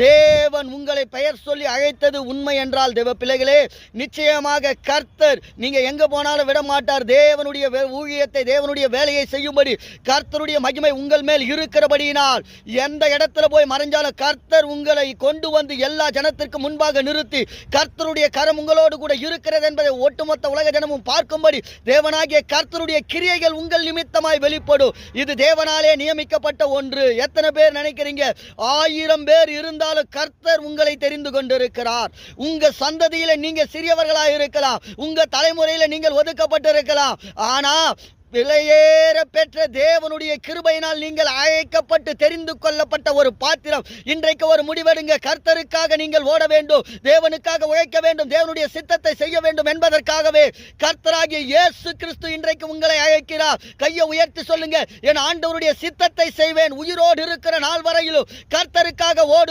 தேவன் உங்களை பெயர் சொல்லி அழைத்தது உண்மை என்றால் தேவ பிள்ளைகளே, நிச்சயமாக கர்த்தர் நீங்க எங்க போனாலும் விட மாட்டார். தேவனுடைய ஊழியத்தை, தேவனுடைய வேலையை செய்யும்படி கர்த்தருடைய மகிமை உங்கள் மேல் இருக்கிறபடியினால் எந்த இடத்துல போய் மறைஞ்சாலும் கர்த்தர் உங்களை கொண்டு வந்து எல்லா ஜனத்திற்கு முன்பாக நிறுத்தி கர்த்தருடைய கரம் உங்களோடு கூட இருக்கிறது என்பதை ஒட்டுமொத்த உலக ஜனமும் பார்க்கும்படி தேவனாகிய கர்த்தருடைய கிரியைகள் உங்கள் நிமித்தமாய் வெளிப்படும். இது தேவனாலே நியமிக்கப்பட்ட ஒன்று. எத்தனை பேர் நினைக்கிறீங்க? 1000 பேர் இருந்தாலும் கர்த்தர் உங்களை தெரிந்து கொண்டிருக்கிறார். உங்க சந்ததியில நீங்க சிறியவர்களாக இருக்கலாம், உங்க தலைமுறையில நீங்கள் ஒதுக்கப்பட்டிருக்கலாம். ஆனா விலையேற பெற்ற தேவனுடைய கிருபையினால் நீங்கள் அழைக்கப்பட்டு தெரிந்து கொள்ளப்பட்ட ஒரு பாத்திரம். இன்றைக்கு ஒரு முடிவெடுங்க. கர்த்தருக்காக நீங்கள் ஓட வேண்டும், தேவனுக்காக உழைக்க வேண்டும், தேவனுடைய சித்தத்தை செய்ய வேண்டும் என்பதற்காகவே கர்த்தராகிய இயேசு கிறிஸ்து இன்றைக்கு உங்களை அழைக்கிறார். கையை உயர்த்தி சொல்லுங்க, என் ஆண்டவருடைய சித்தத்தை செய்வேன், உயிரோடு இருக்கிற நாள் வரையிலும் கர்த்தருக்காக ஓடுவேன்.